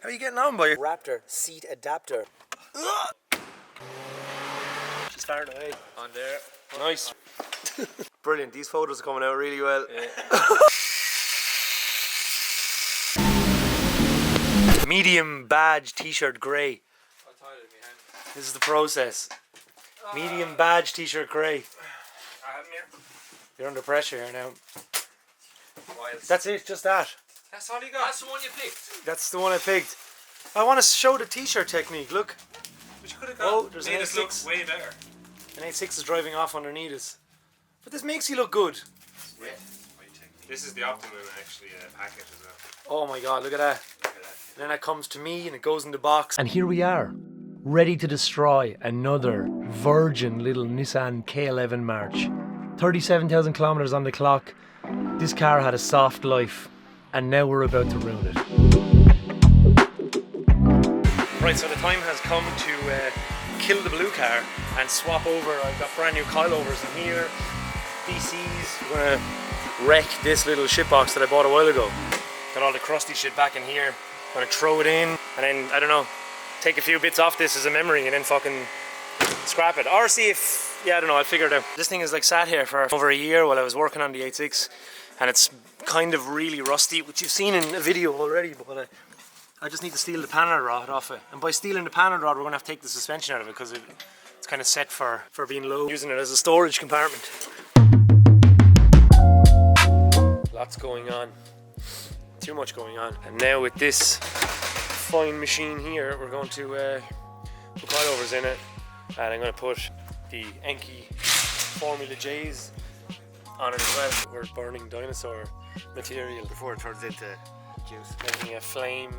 How are you getting on, boy? Raptor seat adapter. She's firing away. On there. Nice. Brilliant. These photos are coming out really well. Yeah. Medium badge t-shirt grey. This is the process. Medium badge t-shirt grey. You're under pressure here now. That's it, just that. That's all you got? That's the one you picked? That's the one I picked. I want to show the t-shirt technique, look. But you could have got there's an A6. way better. An A6 is driving off underneath us. But this makes you look good. Yeah. This is the optimum actually package as well. Oh my god, look at that. And then it comes to me and it goes in the box. And here we are, ready to destroy another virgin little Nissan K11 March. 37,000 kilometers on the clock. This car had a soft life and now we're about to ruin it. Right, so the time has come to kill the blue car and swap over. I've got brand new coilovers in here. BC's, we're gonna wreck this little shitbox that I bought a while ago. Got all the crusty shit back in here. I'm gonna throw it in and then, I don't know, take a few bits off this as a memory and then fucking scrap it. Or see if, yeah, I don't know, I'll figure it out. This thing is like sat here for over a year while I was working on the 8.6 and it's kind of really rusty, which you've seen in a video already, but I just need to steal the panel rod off it. And by stealing the panel rod, we're gonna have to take the suspension out of it because it's kind of set for being low. Using it as a storage compartment. Lots going on. Too much going on. And now with this fine machine here, we're going to put coilovers in it. And I'm going to put the Enki Formula J's on it as well. We're burning dinosaur material before it turns into juice. Making a flame,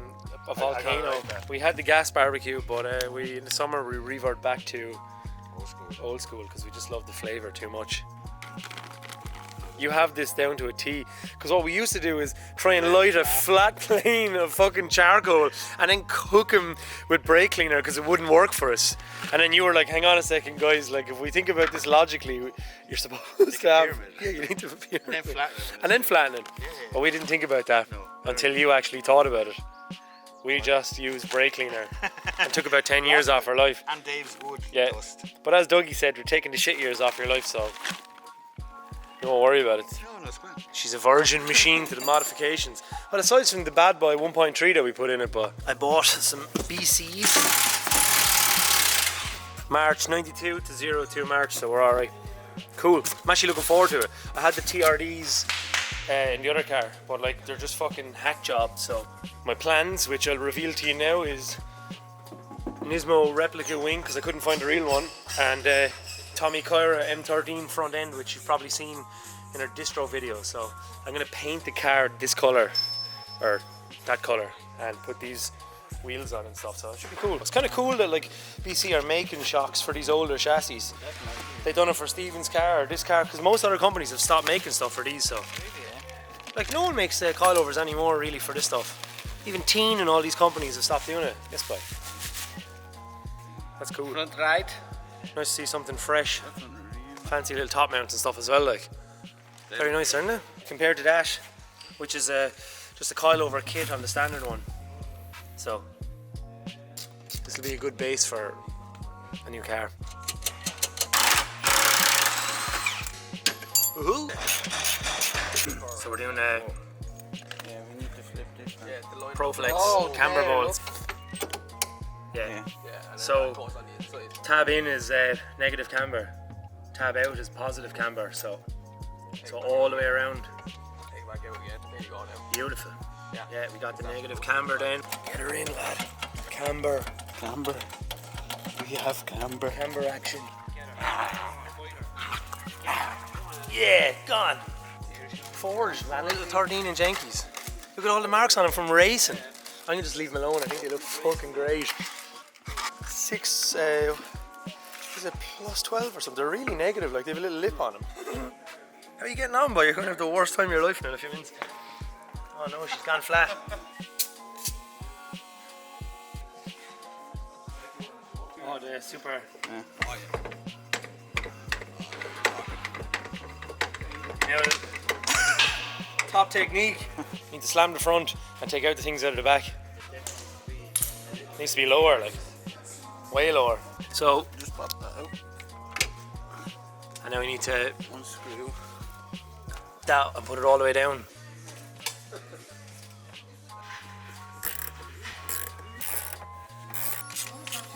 a volcano. Like we had the gas barbecue, but in the summer we revert back to old school because we just love the flavour too much. You have this down to a T, because what we used to do is try and light a flat plane of fucking charcoal and then cook them with brake cleaner because it wouldn't work for us. And then you were like, hang on a second guys, like if we think about this logically, you're supposed to have, yeah, you need to have a pyramid. And then flatten it. Yeah. But we didn't think about that until you actually thought about it. We just used brake cleaner and took about 10 years off our life. And Dave's wood dust. But as Dougie said, we're taking the shit years off your life, so don't worry about it. No, it's good. She's a virgin machine to the modifications. Well, aside from the bad boy 1.3 that we put in it, but I bought some BCs. March 92 to 02 March, so we're alright. Cool. I'm actually looking forward to it. I had the TRDs in the other car, but like they're just fucking hack jobs. So my plans, which I'll reveal to you now, is Nismo replica wing because I couldn't find a real one, and Tommy Kyra M13 front end, which you've probably seen in our distro video. So I'm gonna paint the car this color or that color and put these wheels on and stuff, so it should be cool. It's kind of cool that like BC are making shocks for these older chassis. They've done it for Stephen's car or this car, because most other companies have stopped making stuff for these, so like no one makes coilovers anymore really for this stuff. Even Teen and all these companies have stopped doing it. Yes, boy. That's cool. Front right. Nice to see something fresh. Fancy little top mounts and stuff as well, like. Very nice, isn't it? Compared to that, which is just a coilover kit on the standard one. So this will be a good base for a new car. Woohoo! So we're doing yeah, we need to flip this one. Yeah, the Proflex camber bolts. Yeah. So tab in is negative camber, tab out is positive camber. So all the way around. Take back out again. There you go now. Beautiful. Yeah, we got the negative camber then. Get her in, lad. Camber. Camber. We have camber. Camber action. Yeah, gone. Forged, man. Little 13-inch Yankees. Look at all the marks on them from racing. I'm gonna just leave them alone. I think they look fucking great. 6, is it plus 12 or something? They're really negative, like they have a little lip on them. How are you getting on, boy? You're gonna have the worst time of your life now in a few minutes. Oh no, she's gone flat. Oh, the super. Yeah. Oh, Now, top technique. Need to slam the front and take out the things out of the back. Needs to be lower, like way lower. So, Just pop that out. and now we need to Unscrew. that and put it all the way down.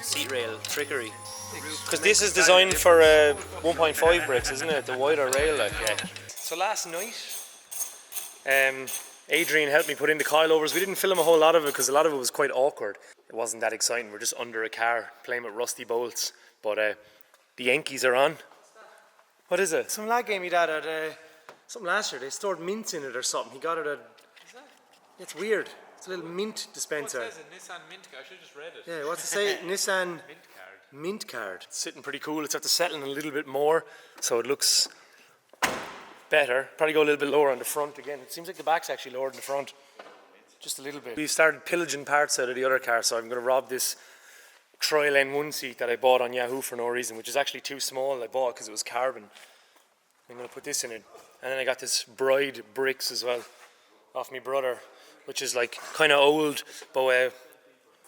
Seat rail trickery. Because this is designed for 1.5 bricks, isn't it? The wider rail, like, yeah. So last night, Adrian helped me put in the coilovers. We didn't film a whole lot of it because a lot of it was quite awkward. It wasn't that exciting. We're just under a car playing with rusty bolts. But the Yankees are on. What is it? Some lad gave me that at something last year. They stored mints in it or something. He got it at. It's weird. It's a little mint dispenser. It says a Nissan Mint card. I should have just read it. Yeah, what's it say? Nissan Mint card. Mint card. It's sitting pretty cool. It's after settling a little bit more, so it looks better. Probably go a little bit lower on the front again. It seems like the back's actually lower than the front. Just a little bit. We started pillaging parts out of the other car, so I'm going to rob this Trial N1 seat that I bought on Yahoo for no reason, which is actually too small. I bought it because it was carbon. I'm going to put this in it. And then I got this Bride bricks as well off my brother, which is like kind of old, but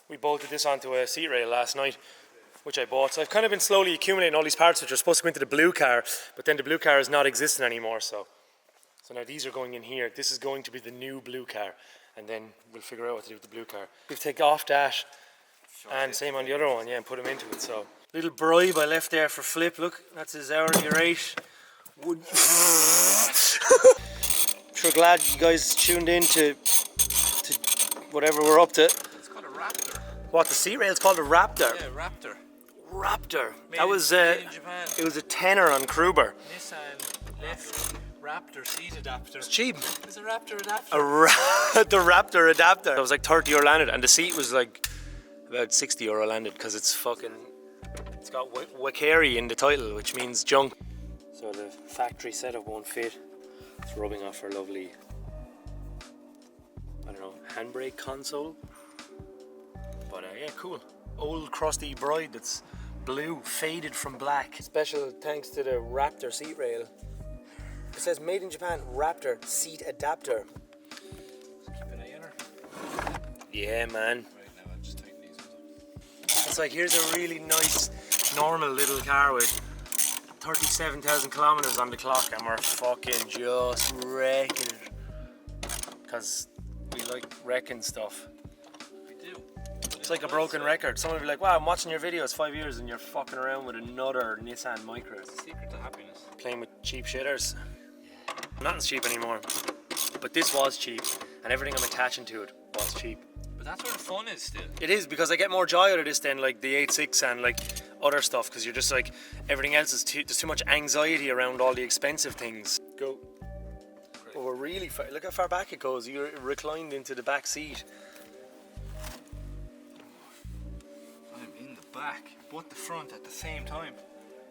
we bolted this onto a seat rail last night, which I bought. So I've kind of been slowly accumulating all these parts which are supposed to go into the blue car, but then the blue car is not existing anymore, so now these are going in here. This is going to be the new blue car, and then we'll figure out what to do with the blue car. We'll take off that, and same on the other one, yeah, and put them into it. So little bribe I left there for Flip. Look, that's his hourly rate. Sure, glad you guys tuned in to whatever we're up to. It's called a Raptor. What, the seat rail's called a Raptor? Yeah, Raptor. Raptor. Made That in- was made in Japan. it was a tenner on Kruber. Nissan left Raptor seat adapter. It's cheap. It's a Raptor adapter. The Raptor adapter. It was like €30 landed, and the seat was like about €60 landed because it's got Wakari in the title, which means junk. So the factory setup won't fit. It's rubbing off our lovely, I don't know, handbrake console. But yeah, cool. Old crusty Bride that's blue, faded from black. Special thanks to the Raptor seat rail. It says made in Japan Raptor seat adapter. Keep an eye on her. Yeah, man. Right now, I'll just tighten these ones up. It's like, here's a really nice, normal little car with 37,000 kilometers on the clock, and we're fucking just wrecking it. Because we like wrecking stuff. We do. It's like a broken record. Someone will be like, wow, I'm watching your videos 5 years and you're fucking around with another Nissan Micra. It's the secret to happiness. Playing with cheap shitters. Nothing's cheap anymore. But this was cheap, and everything I'm attaching to it was cheap. But that's where the fun is still. It is, because I get more joy out of this than like the 8.6 and like other stuff, because you're just like, everything else is there's too much anxiety around all the expensive things. Go. But we're really far, look how far back it goes. You're reclined into the back seat. I'm in the back, but the front at the same time.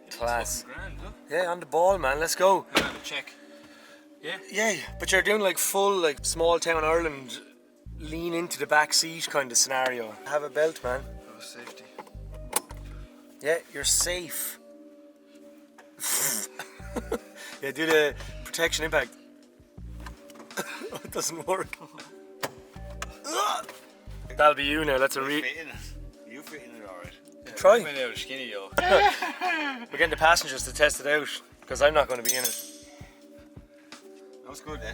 It's Class. fucking grand, look. Yeah, on the ball, man. Let's go. I'll have a check. Yeah. Yeah, but you're doing like full like small town Ireland, lean into the back seat kind of scenario. Have a belt, man. Oh, safety. Yeah, you're safe. Yeah, do the protection impact. It doesn't work. That'll be you now. That's a You fit in it. You fit in it alright. try. I'm out skinny, yo. We're getting the passengers to test it out because I'm not going to be in it. That was good, eh?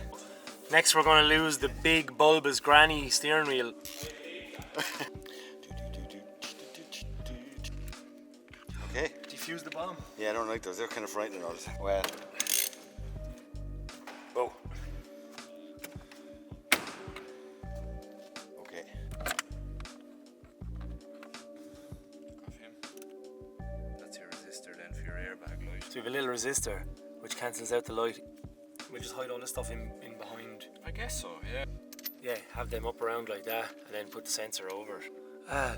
Next, we're going to lose the big bulbous granny steering wheel. Okay. Defuse the bomb. Yeah, I don't like those. They're kind of frightening all the time. Well, Oh. okay. Of him. That's your resistor then for your airbag light. So we have a little resistor which cancels out the light. We just hide all the stuff in behind. I guess so, yeah. Yeah, have them up around like that and then put the sensor over it. Ah,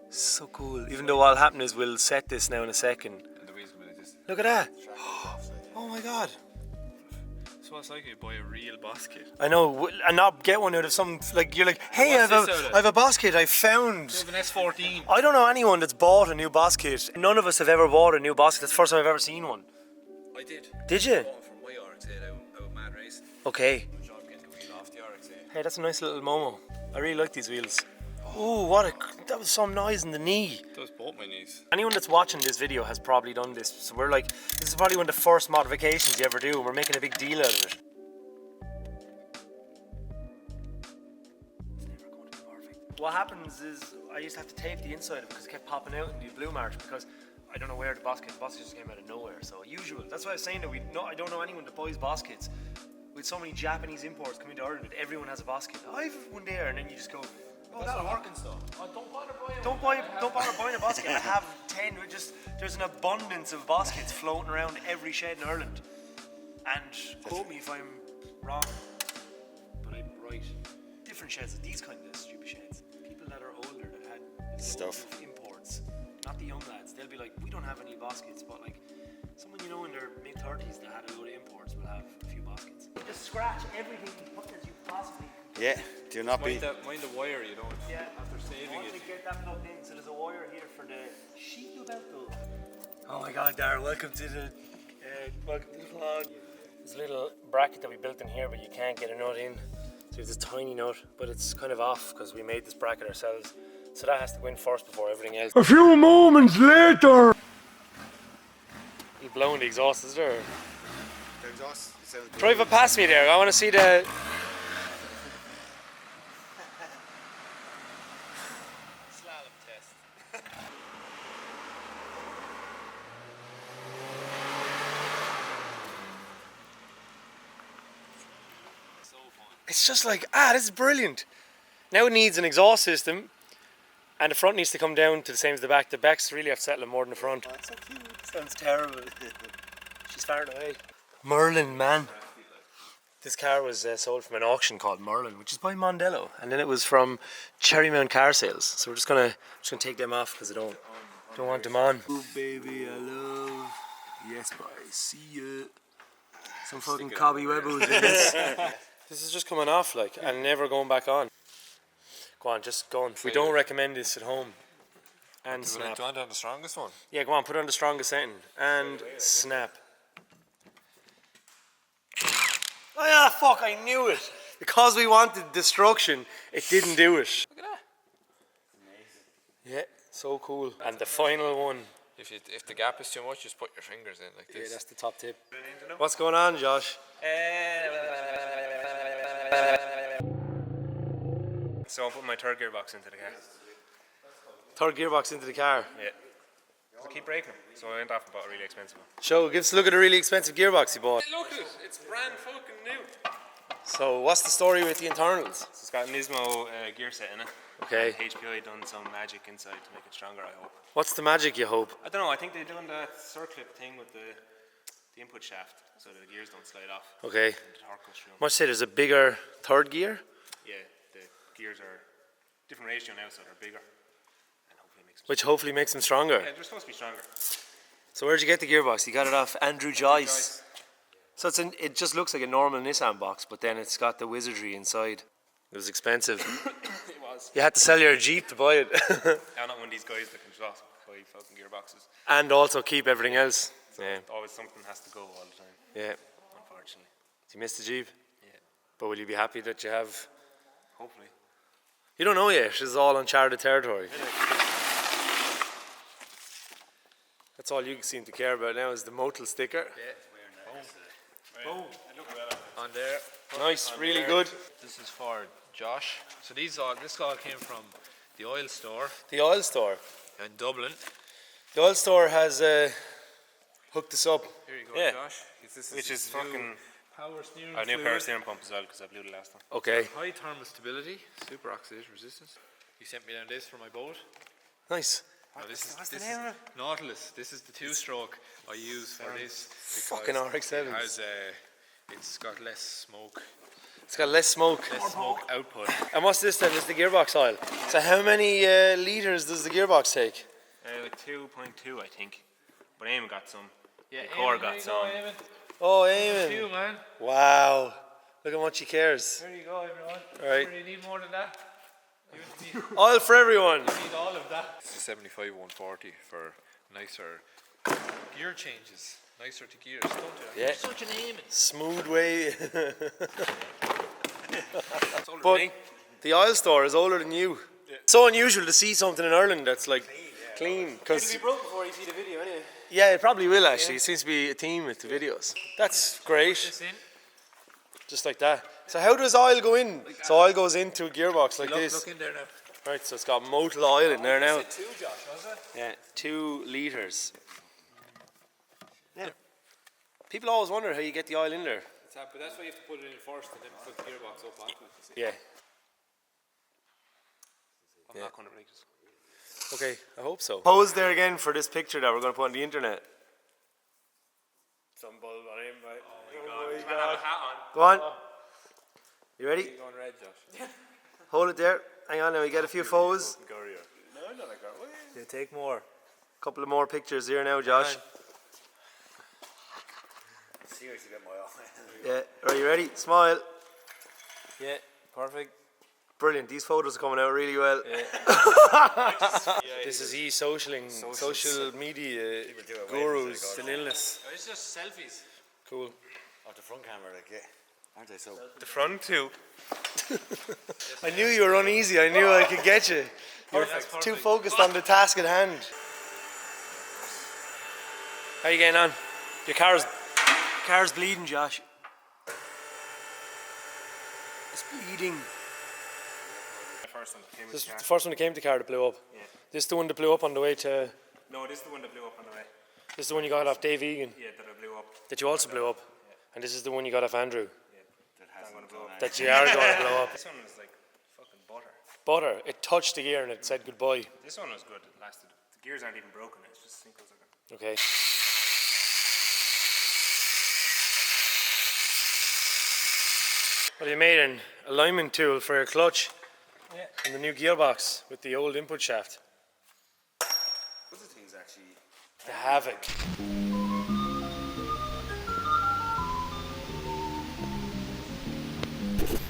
so cool. Even though what'll happen is we'll set this now in a second. And the wheels will be like this. Look at that. Oh my god. So it's like you buy a real boss kit. I know, and not get one out of some, like, you're like, hey, I What's this out of? have a boss kit I found. You have an S14. I don't know anyone that's bought a new boss kit. None of us have ever bought a new boss kit. That's the first time I've ever seen one. I did. Did you? I bought it from my RX-8 out Mad Racing. Okay. I'm getting the wheel off the RX-8. Hey, that's a nice little Momo. I really like these wheels. Ooh, that was some noise in the knee. That was both my knees. Anyone that's watching this video has probably done this. So we're like, this is probably one of the first modifications you ever do, and we're making a big deal out of it. What happens is, I used to have to tape the inside of it because it kept popping out in the blue march because I don't know where the boss kits just came out of nowhere. So usual. That's why I was saying that I don't know anyone that buys boss kits. With so many Japanese imports coming to Ireland, everyone has a boss kit. I have one there, and then you just go, oh, that'll work. Oh, don't bother buying Don't bother buying a boss kit. I have 10. There's an abundance of boss kits floating around every shed in Ireland. And quote me if I'm wrong, but I'm right. Different sheds, these kind of stupid sheds. People that are older that had Stuff. imports, not the young lads. They'll be like, we don't have any boss kits, but like someone you know in their mid-30s that had a load of imports will have a few boss kits. Just scratch everything as you possibly can. Yeah, do not be. Mind the wire, you don't. Yeah, After saving once it. they get that plugged in, so there's a wire here for the sheet belt though. Oh my god, Darren, welcome to the vlog. There's a little bracket that we built in here, but you can't get a nut in. So there's this tiny nut, but it's kind of off because we made this bracket ourselves. So that has to go in first before everything else. A few moments later! You blowing the exhaust, is there? The exhaust sounds good. Drive it past me there, I want to see the... Slalom test. So fun. It's just like, this is brilliant. Now it needs an exhaust system, and the front needs to come down to the same as the back. The backs really have to settle more than the front. That's so cute. Sounds terrible. She's farting away. Merlin, man. This car was sold from an auction called Merlin, which is by Mondello, and then it was from Cherrymount Car Sales. So we're just gonna take them off because I don't want them on. Oh baby, I love. Yes, boy, see ya. Some fucking cobby webbos in this. This is just coming off like, and never going back on. Go on, just go on. We don't recommend this at home. And snap. Do you want on the strongest one? Yeah, go on, put it on the strongest setting. And snap. Oh yeah, fuck, I knew it. Because we wanted destruction, it didn't do it. Look at that. Yeah, so cool. And the final one. If the gap is too much, just put your fingers in like this. Yeah, that's the top tip. What's going on, Josh? So I'm putting my third gearbox into the car. Third gearbox into the car? Yeah. I keep breaking them, so I went off and bought a really expensive one. Show, give us a look at the really expensive gearbox you bought. Look at it, it's brand fucking new. So what's the story with the internals? So it's got an Nismo gear set in it. Okay. HPI done some magic inside to make it stronger, I hope. What's the magic you hope? I don't know, I think they're doing that circlip thing with the input shaft so the gears don't slide off. Okay. And the torque goes through 'em. Must say there's a bigger third gear? Yeah, the gears are different ratio now, so they're bigger. And hopefully makes them Which hopefully makes them stronger. Yeah, they're supposed to be stronger. So where'd you get the gearbox? You got it off Andrew Joyce. So it just looks like a normal Nissan box, but then it's got the wizardry inside. It was expensive. It was. You had to sell your Jeep to buy it. I'm not one of these guys that can just buy fucking gearboxes. And also keep everything else. Yeah. Always something has to go all the time, Yeah. unfortunately. Do you miss the Jeep? Yeah, But will you be happy that you have... hopefully. You don't know yet. This is all uncharted territory. That's all you seem to care about now is the Motul sticker. Boom. On there. Nice, really good. This is for Josh. So this all came from the oil store The oil store. in Dublin. The oil store has hooked us up. Here you go, Yeah. Josh. This Which is new fucking power steering a new fluid. power steering pump as well because I blew the last one. Okay, High thermal stability, super oxidation resistance. You sent me down this for my boat. nice. Now this is the name of it? Nautilus. This is the two-stroke I use for this. Fucking because RX-7s. It has, it's got less smoke. It's got less smoke. Less smoke output. And what's this then? This is the gearbox oil. So how many litres does the gearbox take? Like 2.2, I think. But Eamon got some. Yeah, The core got some. Oh, You, Eamon. man. Wow. Look how much he cares. There you go, everyone. All right. You need more than that. You need Oil for everyone. all of that. It's a 75 140 for nicer gear changes. Nicer to gears, don't you? Yeah. You're such an Eamon. Smooth way. It's older But than me. the oil store is older than you. So unusual to see something in Ireland that's like clean. It'll Because be broke before you see the video anyway. yeah, it probably will actually. It seems to be a theme with the videos. That's great. Just like that. So how does oil go in? So oil goes into a gearbox like this. Look in there now. Right, so it's got motor oil in there now. 2, Josh, was it? Yeah, 2 litres. Yeah. People always wonder how you get the oil in there. But that's why you have to put it in first and then put the gearbox up onto it. Yeah. I'm not going to break this. Okay, I hope so. Pose there again for this picture that we're going to put on the internet. Some bulb on him, right? Oh my God. Have a hat on. Go on. You ready? You're going red, Josh. Hold it there. Hang on now, we get a few photos. No, not like that. Yeah, take more. Couple of more pictures here now, Josh. Seriously, get my eye. Yeah, are you ready? Smile. Yeah, perfect. Brilliant, these photos are coming out really well. This is e-social media gurus. It's an illness. It's just selfies. Cool. Off the front camera, like, yeah. Aren't they so? The front too. I knew you were uneasy, I knew I could get you. You're too focused on the task at hand. How you getting on? Your car's bleeding, Josh. It's bleeding. The first one that came with This the is car. the first one that came to the car that blew up. Yeah. This is the one that blew up on the way to... No, this is the one that blew up on the way. This is the one you got off Dave Egan, Yeah, that I blew up. that you also blew up. And this is the one you got off Andrew, I'm going to blow up. that you are going to blow up. This one was like fucking butter. Butter, it touched the gear and it said goodbye. This one was good. It lasted. The gears aren't even broken. It's just simple as a Okay. Well, you made an alignment tool for your clutch and the new gearbox with the old input shaft. Those are things actually. The Havoc.